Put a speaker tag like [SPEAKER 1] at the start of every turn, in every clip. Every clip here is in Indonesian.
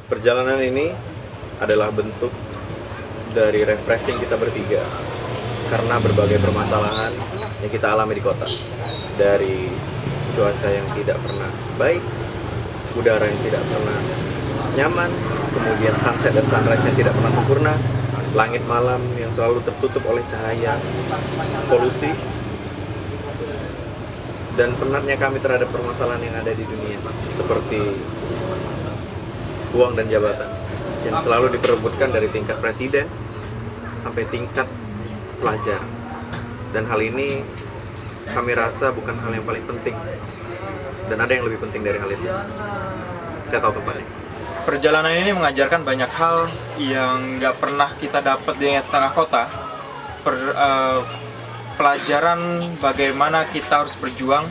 [SPEAKER 1] Perjalanan ini adalah bentuk dari refreshing kita bertiga karena berbagai permasalahan yang kita alami di kota. Dari cuaca yang tidak pernah baik, udara yang tidak pernah nyaman, kemudian sunset dan sunrise yang tidak pernah sempurna, langit malam yang selalu tertutup oleh cahaya, polusi, dan penatnya kami terhadap permasalahan yang ada di dunia, seperti uang dan jabatan yang selalu diperebutkan dari tingkat presiden sampai tingkat pelajar. Dan hal ini kami rasa bukan hal yang paling penting, dan ada yang lebih penting dari hal itu. Saya tahu tempatnya.
[SPEAKER 2] Perjalanan ini mengajarkan banyak hal yang nggak pernah kita dapat di tengah kota. Pelajaran bagaimana kita harus berjuang,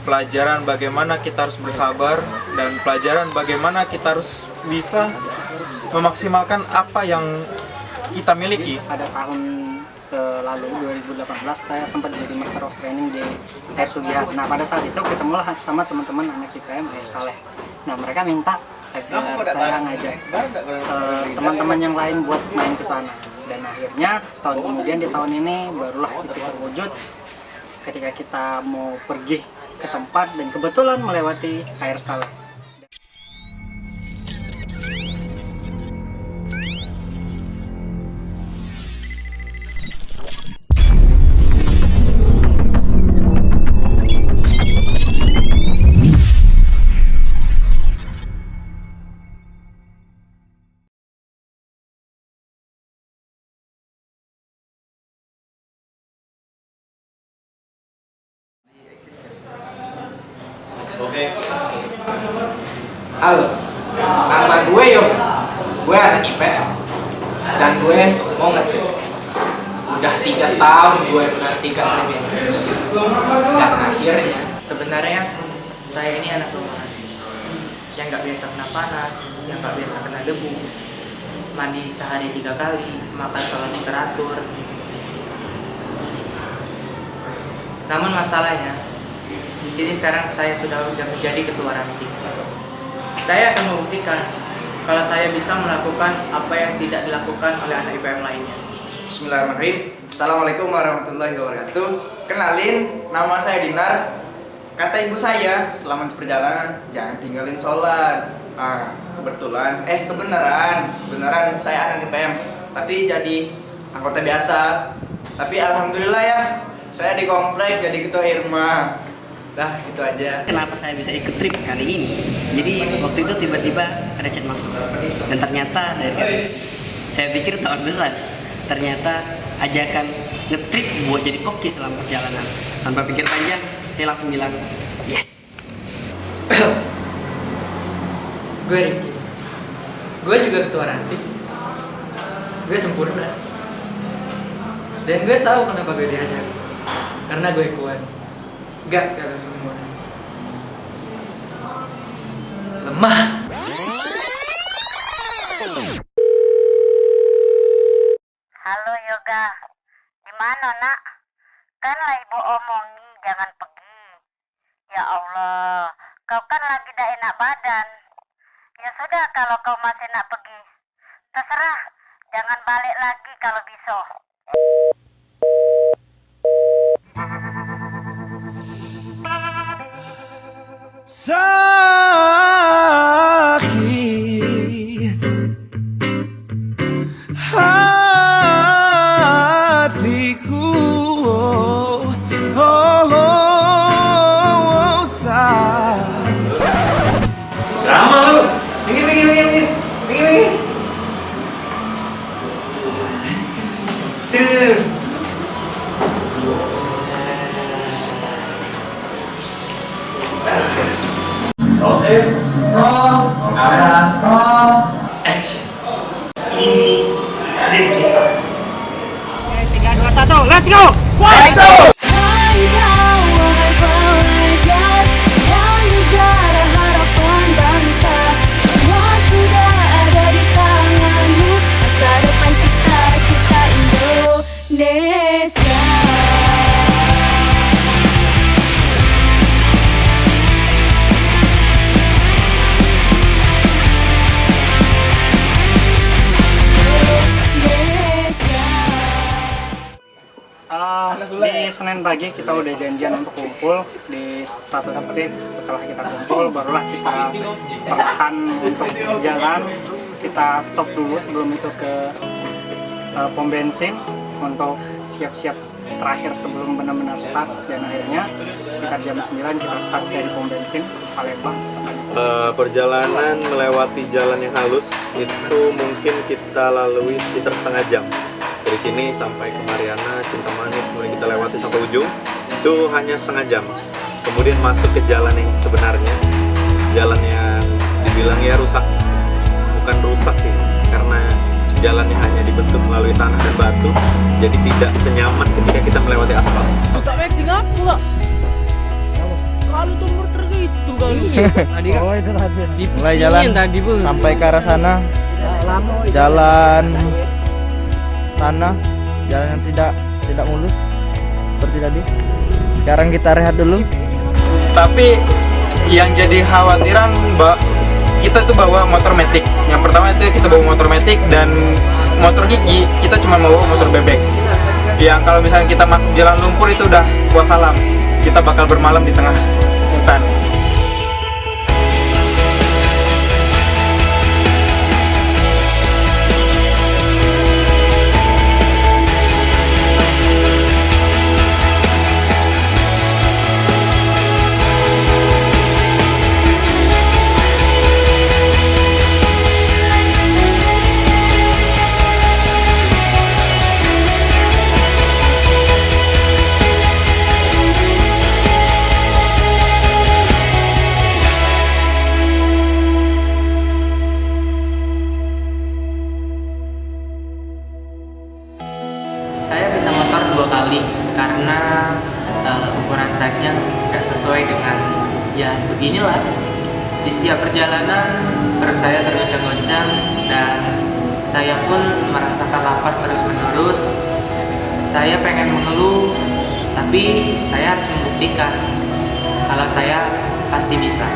[SPEAKER 2] pelajaran bagaimana kita harus bersabar, dan pelajaran bagaimana kita harus bisa memaksimalkan apa yang kita miliki.
[SPEAKER 3] Pada tahun lalu 2018 saya sempat jadi Master of Training di Air Sugihat. Nah pada saat itu ketemulah sama teman-teman anak IPM Air Saleh. Nah mereka minta agar saya ngajak teman-teman yang lain buat main ke sana. Dan akhirnya setahun kemudian di tahun ini barulah itu terwujud ketika kita mau pergi ke tempat dan kebetulan melewati Air Saleh.
[SPEAKER 4] Halo, nama gue Yoga. Gue anak IPM dan gue mau nge-trip. Udah 3 tahun gue menantikan trip ini. Dan akhirnya,
[SPEAKER 5] Sebenarnya saya ini anak rumahan yang nggak biasa kena panas, yang nggak biasa kena debu, mandi sehari 3 kali, makan selalu teratur. Namun masalahnya, di sini sekarang saya sudah menjadi ketua ranting. Saya akan membuktikan kalau saya bisa melakukan apa yang tidak dilakukan oleh anak IPM lainnya.
[SPEAKER 4] Bismillahirrahmanirrahim. Assalamualaikum warahmatullahi wabarakatuh. Kenalin, nama saya Dinar. Kata ibu saya, selama di perjalanan jangan tinggalin sholat. Kebenaran saya anak IPM, tapi jadi anggota biasa. Tapi alhamdulillah ya, saya di komplek jadi ketua Irma. Dah, gitu aja.
[SPEAKER 6] Kenapa saya bisa ikut trip kali ini? Jadi waktu itu tiba-tiba ada chat masuk dan ternyata dari Kamis. Saya pikir tak orderan, ternyata ajakan nge-trip buat jadi koki selama perjalanan. Tanpa pikir panjang, saya langsung bilang yes.
[SPEAKER 5] Gue Ricky. Gue juga ketua ranting. Gue sempurna. Dan gue tahu kenapa gue diajak. Karena gue kuat. Gak kayak semua. Lemah.
[SPEAKER 7] Halo Yoga, gimana nak? Kan lah ibu omongi jangan pergi. Ya Allah, kau kan lagi tidak enak badan. Ya sudah kalau kau masih nak pergi, terserah. Jangan balik lagi kalau bisa.
[SPEAKER 8] Sakit hatiku,
[SPEAKER 4] Drama lu. Minggir. Sini. Oke, kamera, action. Ini trip kita.
[SPEAKER 3] 3, 2, 1, let's go!
[SPEAKER 4] Let's go!
[SPEAKER 3] Senin pagi kita udah janjian untuk kumpul di satu titik. Setelah kita kumpul, barulah kita perlahan untuk jalan. Kita stop dulu sebelum itu ke pom bensin untuk siap-siap terakhir sebelum benar-benar start. Dan akhirnya sekitar jam 9 kita start dari pom bensin Palembang.
[SPEAKER 1] Perjalanan melewati jalan yang halus itu mungkin kita lalui sekitar setengah jam. Dari sini sampai ke Mariana, Cinta Manis, kemudian kita lewati sampai ujung, itu hanya setengah jam. Kemudian masuk ke jalan yang sebenarnya, jalan yang dibilang ya rusak. Bukan rusak sih, karena jalannya hanya dibentuk melalui tanah dan batu, jadi tidak senyaman ketika kita melewati aspal.
[SPEAKER 9] Tak maxing apa? Kalau tuh muter gitu kan.
[SPEAKER 5] Tadi kan
[SPEAKER 9] Mulai jalan
[SPEAKER 5] tadi Bu.
[SPEAKER 9] sampai ke arah sana. Jalan tanah, jalan yang tidak mulus seperti tadi. Sekarang kita rehat dulu.
[SPEAKER 2] Tapi yang jadi khawatiran, Mbak, kita tuh bawa motor metik. Yang pertama itu kita bawa motor metik, dan motor gigi kita cuma bawa motor bebek. Yang kalau misalnya kita masuk jalan lumpur itu udah wassalam, kita bakal bermalam di tengah hutan.
[SPEAKER 5] Saya pindah motor 2 kali karena ukuran size-nya nggak sesuai dengan ya beginilah. Di setiap perjalanan perut saya tergoncang-goncang dan saya pun merasakan lapar terus-menerus. Saya pengen mengeluh, tapi saya harus membuktikan kalau saya pasti bisa.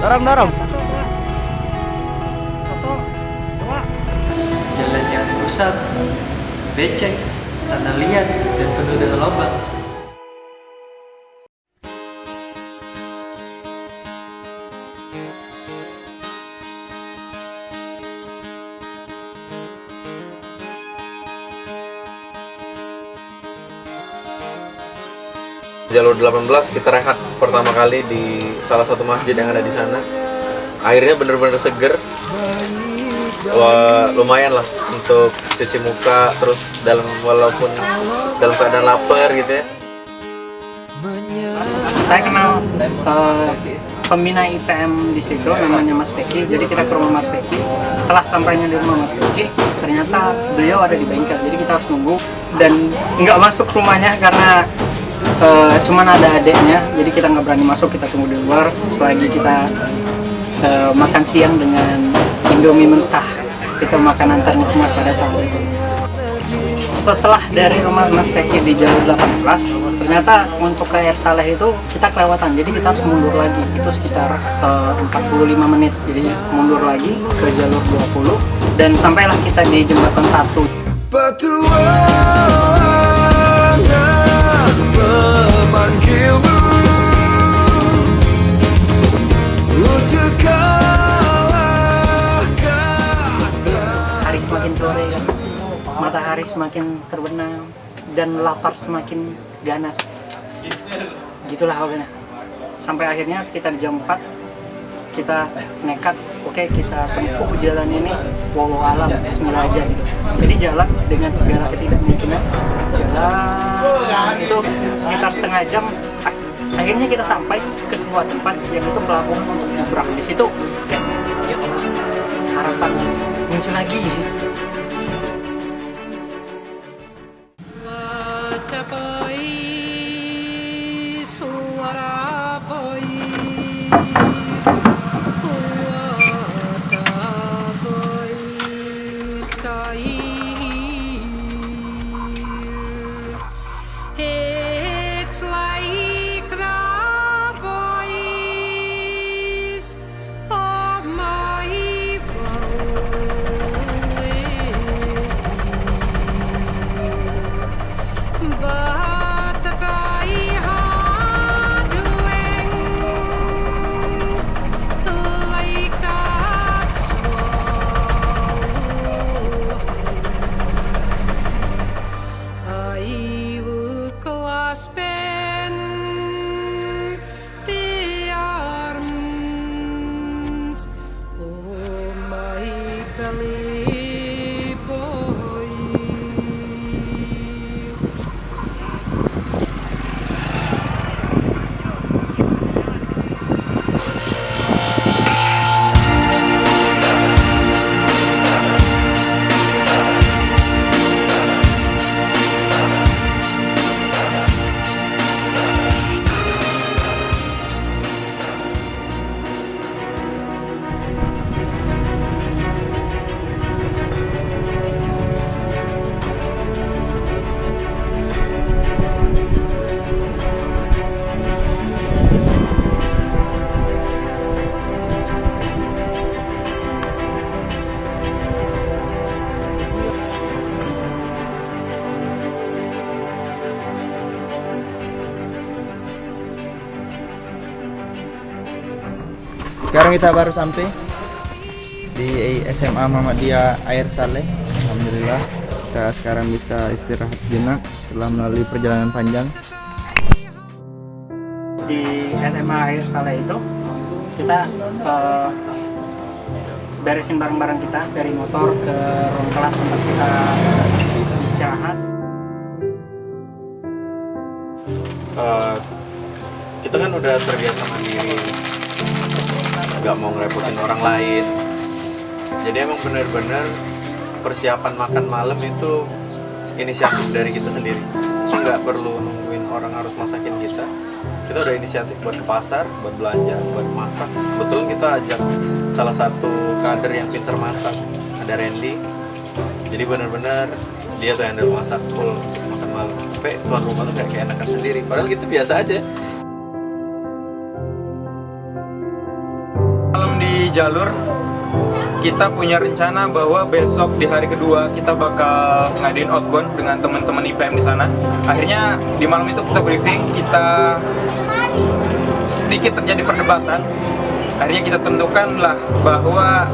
[SPEAKER 9] Dorong.
[SPEAKER 5] Jalan yang rusak, becek, tanda liat, dan penuh dengan lubang.
[SPEAKER 1] Jalur 18 kita rehat pertama kali di salah satu masjid yang ada di sana. Airnya bener-bener seger. Wah, lumayan lah untuk cuci muka, terus walaupun dalam keadaan lapar gitu ya.
[SPEAKER 3] Saya kenal pembina IPM di situ, namanya Mas Peki. Jadi kita ke rumah Mas Peki. Setelah sampainya di rumah Mas Peki, ternyata beliau ada di bengkel. Jadi kita harus nunggu dan nggak masuk rumahnya karena cuman ada adeknya. Jadi kita nggak berani masuk, kita tunggu di luar. Selagi kita makan siang dengan Indomie mentah, itu makanan ternikmat pada saat itu. Setelah dari rumah Mas Peki di jalur 18, ternyata untuk ke Air Saleh itu kita kelewatan, jadi kita harus mundur lagi. Itu sekitar 45 menit, jadi mundur lagi ke jalur 20 dan sampailah kita di jembatan 1.
[SPEAKER 8] Petualangan memanggilmu untuk
[SPEAKER 3] Hari semakin sore kan, matahari semakin terbenam dan lapar semakin ganas. Gitulah pokoknya. Sampai akhirnya sekitar jam 4 kita nekat, oke, kita tempuh jalan ini walau alam, bismillah aja gitu. Jadi jalan dengan segala ketidakmungkinan, jalan itu sekitar setengah jam. Akhirnya kita sampai ke sebuah tempat yang itu pelabuhan untuk nyebrang. Di situ kayak ya Allah, harapan muncul lagi.
[SPEAKER 9] Sekarang kita baru sampai di SMA Muhammadiyah Air Saleh. Alhamdulillah kita sekarang bisa istirahat sejenak setelah melalui perjalanan panjang.
[SPEAKER 3] Di SMA Air Saleh itu kita beresin barang-barang kita dari motor ke ruang kelas tempat kita istirahat.
[SPEAKER 1] Kita kan udah terbiasa mandiri, nggak mau ngerepotin orang lain. Jadi emang bener-bener persiapan makan malam itu inisiatif dari kita sendiri. Nggak perlu nungguin orang harus masakin kita. Kita udah inisiatif buat ke pasar, buat belanja, buat masak. Betul kita ajak salah satu kader yang pintar masak, ada Randy. Jadi bener-bener dia tuh yang handle masak full makan malam. Sampai tuan rumah tuh kayak enakan sendiri. Padahal gitu biasa aja.
[SPEAKER 2] Malam di jalur, kita punya rencana bahwa besok di hari kedua kita bakal ngadain outbound dengan teman-teman IPM di sana. Akhirnya di malam itu kita briefing, kita sedikit terjadi perdebatan. Akhirnya kita tentukanlah bahwa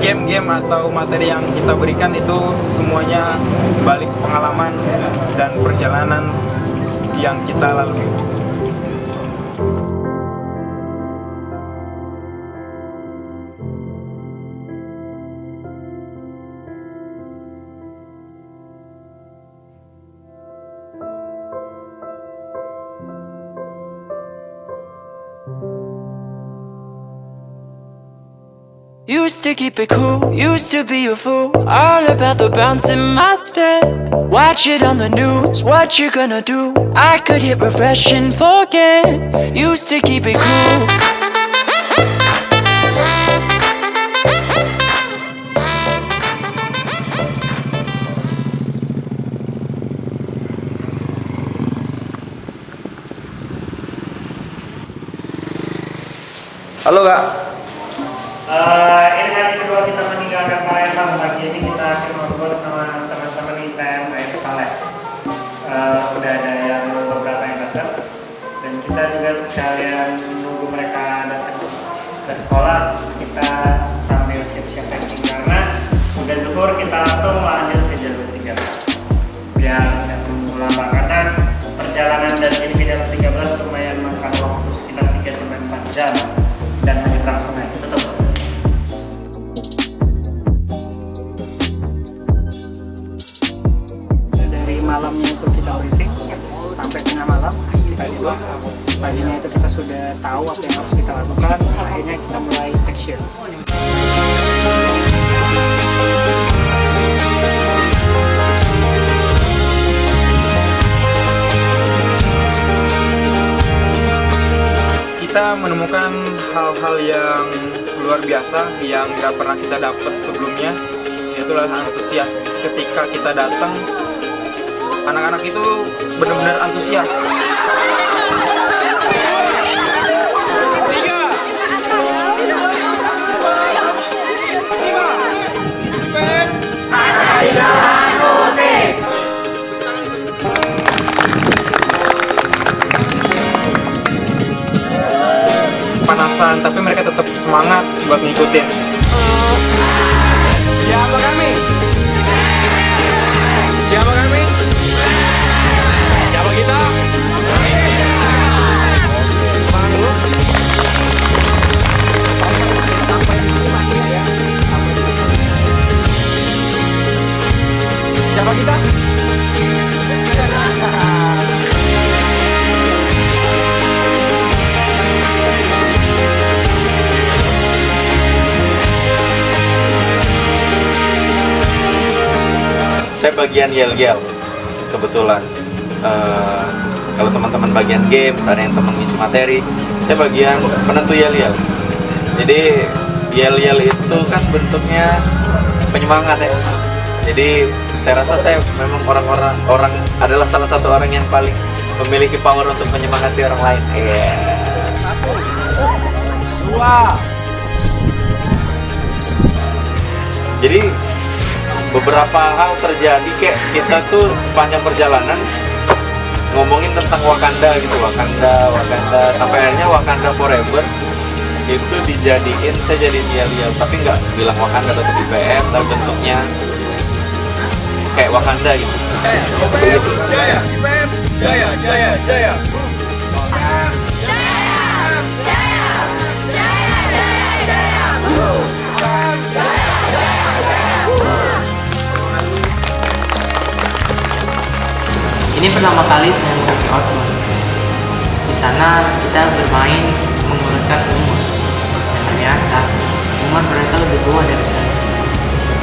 [SPEAKER 2] game-game atau materi yang kita berikan itu semuanya balik pengalaman dan perjalanan yang kita lalui.
[SPEAKER 8] Used to keep it cool, used to be a fool, all about the bounce in my step. Watch it on the news, what you gonna do? I could hit refresh and forget. Used to keep it cool.
[SPEAKER 9] Halo Kak.
[SPEAKER 3] Ini hari kedua kita meninggalkan Palembang. Pagi ini kita akan ngobrol sama teman-teman IPM Air Saleh. Udah ada yang beberapa yang datang, dan kita juga sekalian menunggu mereka datang ke sekolah. Kita sambil siap-siap packing karena udah zuhur, kita langsung lanjut ke jalur 13 biar tidak tunggu lama, karena perjalanan dari sini ke jalur 13 lumayan makan waktu sekitar 3-4 jam dan menyeberang sungai. Betul. Malamnya itu kita briefing sampai tengah malam kita tidur. Paginya itu kita sudah tahu apa yang harus kita lakukan. Akhirnya kita mulai action.
[SPEAKER 2] Kita menemukan hal-hal yang luar biasa yang nggak pernah kita dapat sebelumnya, yaitulah antusias. Ketika kita datang, anak-anak itu benar-benar antusias. Panasan, tapi mereka tetap semangat buat ngikutin.
[SPEAKER 8] Siapa kami? Siapa kami? Siapa kita? Siapa kita?
[SPEAKER 1] Saya bagian yel-yel kebetulan. Kalau teman-teman bagian games, ada yang teman ngisi materi, saya bagian penentu yel-yel. Jadi yel-yel itu kan bentuknya penyemangat ya. Jadi saya rasa saya memang orang adalah salah satu orang yang paling memiliki power untuk menyemangati orang lain. Jadi beberapa hal terjadi, kayak kita tuh sepanjang perjalanan ngomongin tentang Wakanda gitu, Wakanda sampai akhirnya Wakanda Forever. itu dijadiin, saya jadiin yel-yel, tapi nggak bilang Wakanda tetap IPM, tapi bentuknya kayak Wakanda gitu.
[SPEAKER 2] Jaya, IPM, jaya, jaya, jaya.
[SPEAKER 4] Ini pertama kali saya mengisi outbound. Di sana kita bermain mengurutkan umur. Dan ternyata umur mereka lebih tua dari saya.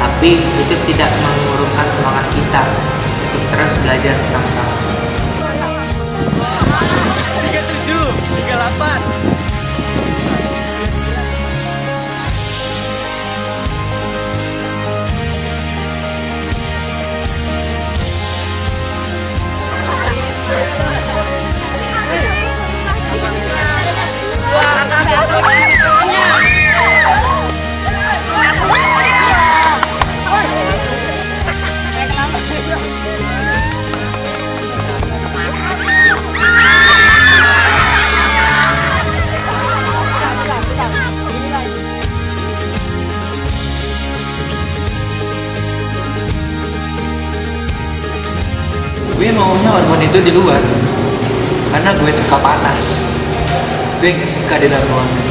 [SPEAKER 4] Tapi itu tidak mengurungkan semangat kita untuk terus belajar bersama-sama.
[SPEAKER 5] 37, 38. Gue maunya hormon itu di luar karena gue suka panas. Gue nggak suka di dalam ruangan.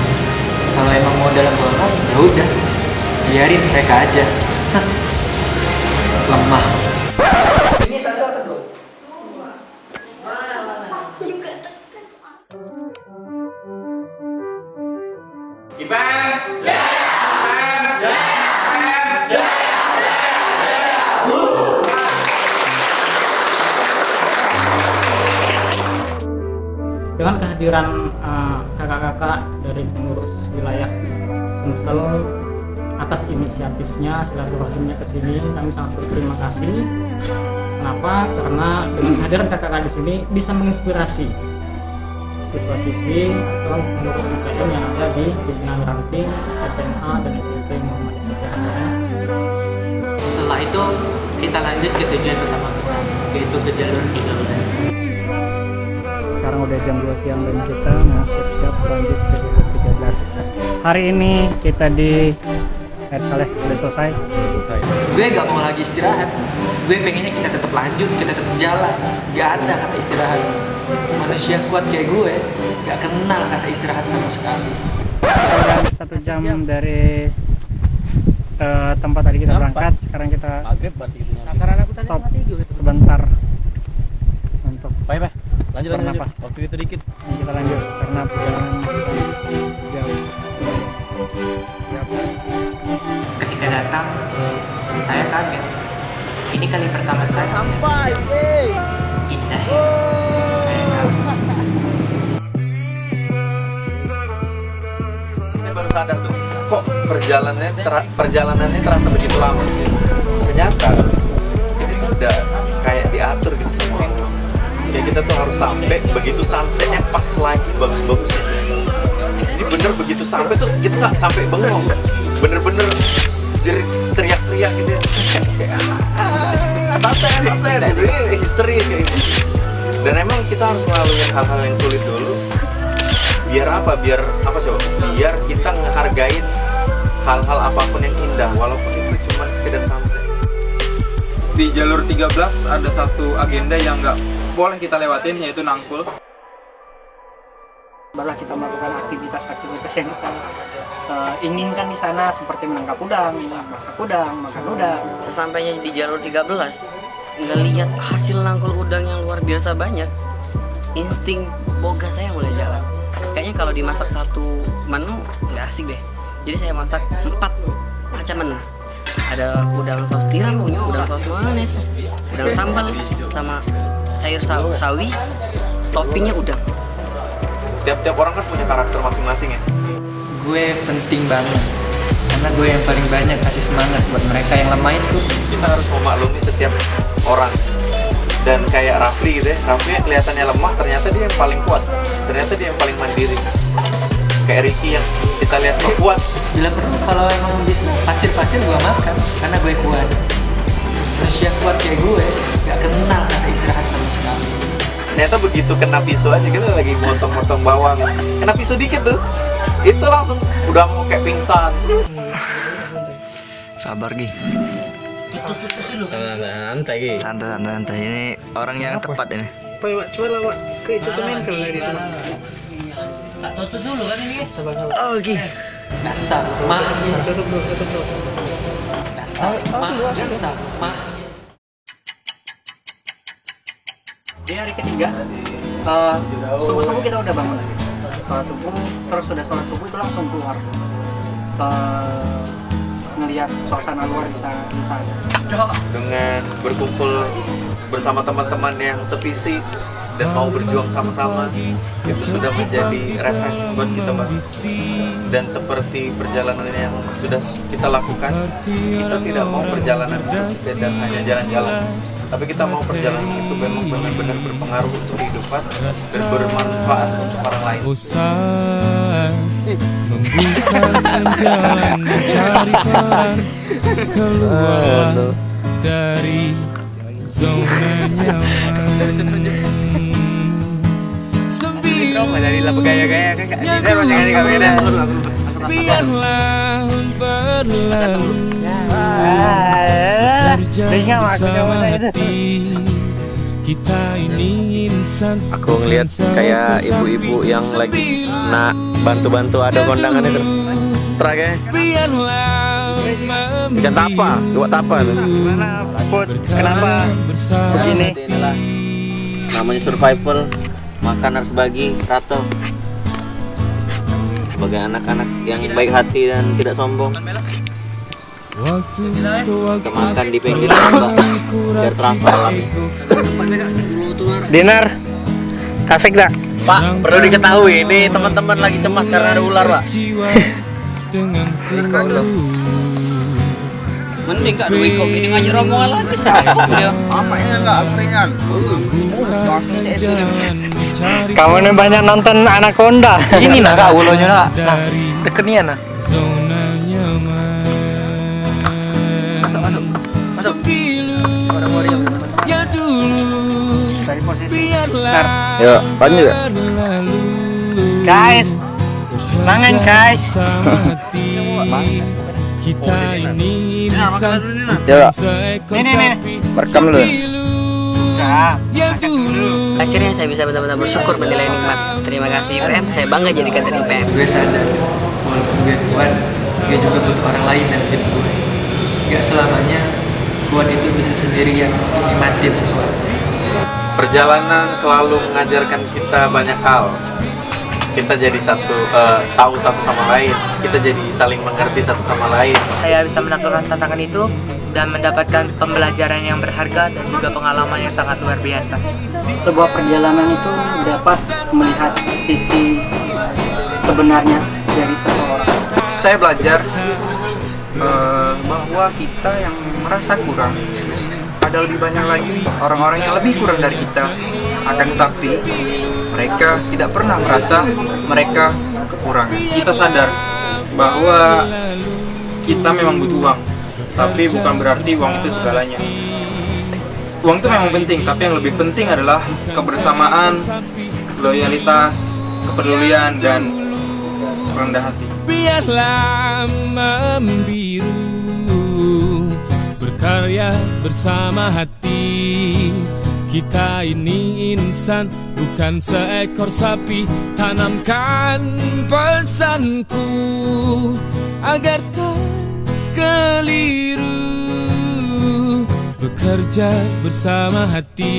[SPEAKER 5] Kalau emang mau dalam ruangan, ya udah, biarin mereka aja. Lemah. Ini satu atau belum?
[SPEAKER 2] IPM,
[SPEAKER 3] Dengan kehadiran kakak-kakak dari pengurus wilayah Sumsel atas inisiatifnya, silaturahimnya ke sini, kami sangat berterima kasih. Kenapa? Karena dengan kehadiran kakak-kakak di sini bisa menginspirasi siswa-siswi atau pengurus IPM yang ada di Pimpinan Ranting, SMA dan SMP Muhammad Isyaq.
[SPEAKER 4] Setelah itu kita lanjut ke tujuan utama kita, yaitu ke jalur 13.
[SPEAKER 3] Sekarang udah jam 2 siang dan kita mau siap-siap lanjut ke jalur 13. Hari ini kita di Kaleh udah selesai.
[SPEAKER 5] Gue gak mau lagi istirahat. Gue pengennya kita tetap lanjut, kita tetap jalan. Gak ada kata istirahat. Manusia kuat kayak gue gak kenal kata istirahat sama sekali.
[SPEAKER 3] Kita udah 1 jam dari tempat tadi kita berangkat. Sekarang kita stop sebentar untuk bernapas.
[SPEAKER 9] Waktu itu dikit.
[SPEAKER 3] Kita lanjut karena perjalanan jauh.
[SPEAKER 4] Ketika datang, saya kaget. Ini kali pertama saya
[SPEAKER 9] Sampai.
[SPEAKER 4] indah ya. Kayak kamu.
[SPEAKER 1] Saya baru sadar tuh, kok perjalanannya terasa begitu lama. Ternyata ini tuh udah kayak diatur gitu sama orang. Kayak kita tuh harus sampai begitu sunsetnya pas lagi bagus-bagusnya. Jadi bener begitu sampai tuh kita sampai bengong, bener-bener jerit teriak-teriak gitu ya. Kayak santai gitu, histeris kayak gitu. Dan emang kita harus melalui hal-hal yang sulit dulu. Biar apa? Biar apa coba? Biar kita ngehargain hal-hal apapun yang indah, walaupun itu cuma sekedar sunset.
[SPEAKER 2] di jalur 13 ada satu agenda yang nggak boleh kita lewatin, yaitu nangkul.
[SPEAKER 3] Barulah kita melakukan aktivitas-aktivitas yang kita inginkan di sana, seperti menangkap udang, masak udang, makan udang.
[SPEAKER 6] Sesampainya di jalur 13, ngelihat hasil nangkul udang yang luar biasa banyak, insting boga saya mulai jalan. Kayaknya kalau dimasak satu menu nggak asik deh. Jadi saya masak 4 macam menu. Ada udang saus tiram, udang saus mayones, udang sambal, sama sayur sawi, toppingnya udang.
[SPEAKER 1] Tiap-tiap orang kan punya karakter masing-masing ya.
[SPEAKER 5] Gue penting banget karena gue yang paling banyak kasih semangat buat mereka yang lemah itu.
[SPEAKER 1] Kita harus memaklumi setiap orang. Dan kayak Rafli gitu ya, Rafli yang kelihatannya lemah, ternyata dia yang paling kuat, ternyata dia yang paling mandiri. Kayak Ricky yang kita lihat so kuat.
[SPEAKER 5] Bila perlu kalau emang bisa pasir-pasir gue makan karena gue kuat. Manusia kuat kayak gue gak kenal kata istirahat sama sekali.
[SPEAKER 1] Ternyata begitu kena pisau aja, kita lagi motong-motong bawang, kena pisau dikit tuh itu langsung udah mau kayak pingsan.
[SPEAKER 9] Sabar Gi.
[SPEAKER 1] Santai Gi.
[SPEAKER 9] Santai. Ini orang yang tepat ini.
[SPEAKER 5] Oh, Gi. Dasar mah.
[SPEAKER 3] Di hari ketiga, subuh-subuh kita udah bangun lagi. Sholat subuh, terus sudah sholat subuh itu langsung keluar. Ngelihat suasana luar di sana.
[SPEAKER 1] Dengan berkumpul bersama teman-teman yang sevisi dan mau berjuang sama-sama, itu sudah menjadi refreshing buat kita banget. Dan seperti perjalanan yang sudah kita lakukan, kita tidak mau perjalanan bersepeda hanya jalan-jalan, tapi kita mau perjalanan itu memang benar-benar berpengaruh untuk kehidupan dan bermanfaat untuk orang lain.
[SPEAKER 8] Membukakan jalan mencari peran, keluar dari zona nyaman. Biarlah berlalu, kerja bersama hati. Kita ini insan.
[SPEAKER 1] Aku ngeliat kayak ibu-ibu yang lagi bantu-bantu ada kondangan itu. Setelah ikan tapa, dua tapa tuh.
[SPEAKER 3] Gimana Put? Kenapa begini?
[SPEAKER 1] Namanya survival, makan harus bagi rata. Sebagai anak-anak yang baik hati dan tidak sombong, kita makan di pinggir lembah biar terasa alami.
[SPEAKER 3] Dinar, kasih dah.
[SPEAKER 1] Pak, perlu diketahui ini teman-teman lagi cemas karena ada ular, Pak.
[SPEAKER 6] Mending gak duit kok ini ngajak rombongan lagi sama dia.
[SPEAKER 2] Apa ini enggak ringan?
[SPEAKER 3] Kamu ini banyak nonton Anaconda.
[SPEAKER 5] Ini nak kak ulonya nak. Dekenian nak. Masuk.
[SPEAKER 3] Dari posisi.
[SPEAKER 9] Yuk, lanjut.
[SPEAKER 3] Guys, mangan guys.
[SPEAKER 8] Kita ini insan,
[SPEAKER 9] Yuk,
[SPEAKER 3] Nih.
[SPEAKER 9] merekam dulu.
[SPEAKER 3] Sudah.
[SPEAKER 6] Akhirnya saya bisa benar-benar bersyukur menilai nikmat. Terima kasih IPM, saya bangga jadi kader IPM.
[SPEAKER 5] Gue sadar walaupun gue kuat, gue juga butuh orang lain dalam hidup gue. Gak selamanya kuat itu bisa sendirian untuk nikmatin sesuatu.
[SPEAKER 1] Perjalanan selalu mengajarkan kita banyak hal. Kita jadi tahu satu sama lain. Kita jadi saling mengerti satu sama lain.
[SPEAKER 10] Saya bisa menaklukkan tantangan itu dan mendapatkan pembelajaran yang berharga dan juga pengalaman yang sangat luar biasa.
[SPEAKER 3] Sebuah perjalanan itu dapat melihat sisi sebenarnya dari seseorang.
[SPEAKER 2] Saya belajar bahwa kita yang merasa kurang, ada lebih banyak lagi orang-orang yang lebih kurang dari kita. Akan tetapi mereka tidak pernah merasa mereka kekurangan. Kita sadar bahwa kita memang butuh uang, tapi bukan berarti uang itu segalanya. Uang itu memang penting, tapi yang lebih penting adalah kebersamaan, loyalitas, kepedulian, dan rendah hati.
[SPEAKER 8] Biarlah membiru, berkarya bersama hati. Kita ini insan, bukan seekor sapi. Tanamkan pesanku agar tak keliru, bekerja bersama hati.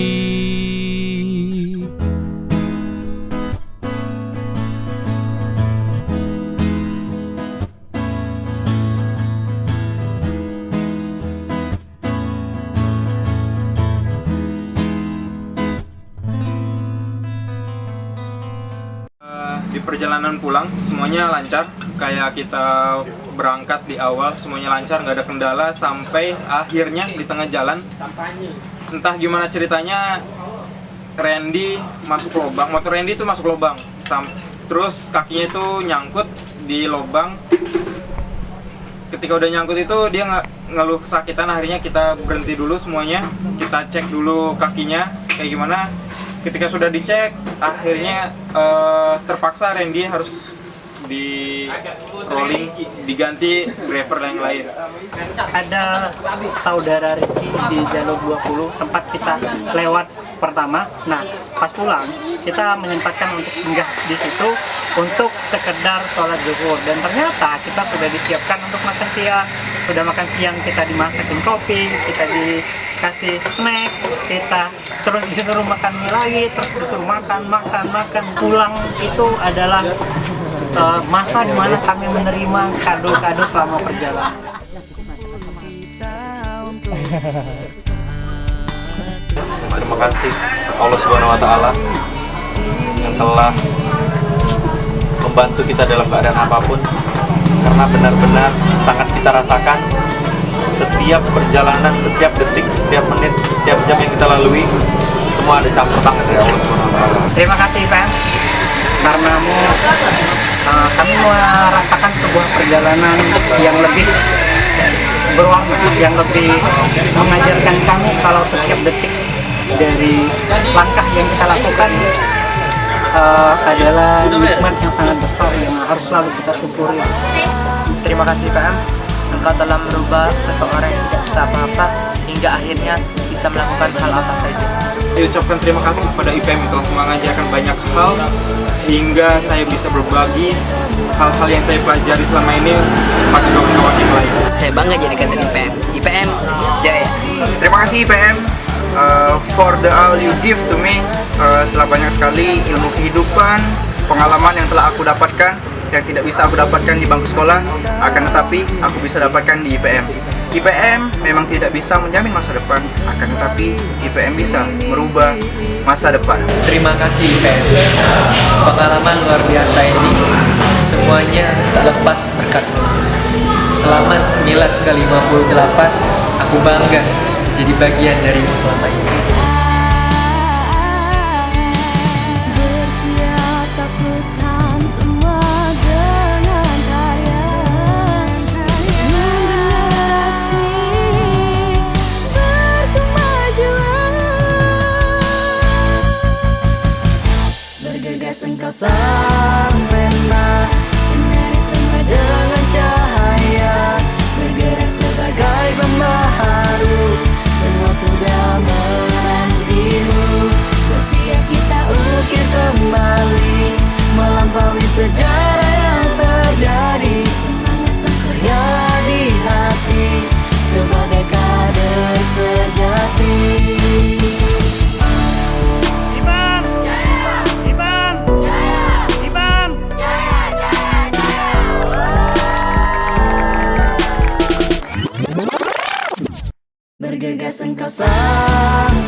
[SPEAKER 2] Di perjalanan pulang semuanya lancar, kayak kita berangkat di awal semuanya lancar, nggak ada kendala sampai akhirnya di tengah jalan entah gimana ceritanya Randy masuk lubang, motor Randy itu masuk lubang, terus kakinya itu nyangkut di lubang. Ketika udah nyangkut itu dia ngeluh kesakitan, akhirnya kita berhenti dulu semuanya, kita cek dulu kakinya kayak gimana. Ketika sudah dicek, akhirnya terpaksa Randy harus di rolling, diganti driver yang lain.
[SPEAKER 3] Ada saudara Ricky di jalur 20 tempat kita lewat pertama. Nah, pas pulang kita menyempatkan untuk singgah di situ untuk sekedar sholat zuhur, dan ternyata kita sudah disiapkan untuk makan siang. Sudah makan siang, kita dimasakin kopi, kita dikasih snack, kita terus disuruh makan mie lagi, terus disuruh makan. Pulang itu adalah masa dimana kami menerima kado-kado selama perjalanan.
[SPEAKER 1] Terima kasih Allah Subhanahu wa Ta'ala yang telah membantu kita dalam keadaan apapun, karena benar-benar sangat kita rasakan setiap perjalanan, setiap detik, setiap menit, setiap jam yang kita lalui, semua ada campur tangan dari Allah Subhanahu wa Ta'ala.
[SPEAKER 3] Terima kasih fans, karenamu kami merasakan sebuah perjalanan yang lebih berwarna, yang lebih mengajarkan kami kalau setiap detik dari langkah yang kita lakukan adalah nikmat yang sangat besar yang harus selalu kita syukuri.
[SPEAKER 10] Terima kasih PM, engkau telah merubah seseorang yang tidak bisa apa-apa hingga akhirnya bisa melakukan hal apa saja.
[SPEAKER 2] Saya ucapkan terima kasih kepada IPM yang telah mengajarkan banyak hal hingga saya bisa berbagi hal-hal yang saya pelajari selama ini kepada kawan-kawan yang lain.
[SPEAKER 6] Saya bangga jadi kader IPM. IPM jaya.
[SPEAKER 11] Terima kasih IPM for the all you give to me. Telah banyak sekali ilmu kehidupan, pengalaman yang telah aku dapatkan yang tidak bisa aku dapatkan di bangku sekolah, akan tetapi aku bisa dapatkan di IPM. IPM memang tidak bisa menjamin masa depan, akan tetapi IPM bisa merubah masa depan.
[SPEAKER 5] Terima kasih IPM. Pengalaman luar biasa ini semuanya tak lepas berkatmu. Selamat milad ke-58. Aku bangga jadi bagian darimu selama ini.
[SPEAKER 8] Engkau sampai sinari semua dengan cahaya, bergerak sebagai pembaharu, semua sudah menantimu. Bersiap kita ukir kembali, melampaui sejarah yang terjadi. Semangat sang surya di hati, sebagai kader sejati. Bergegas engkau sampai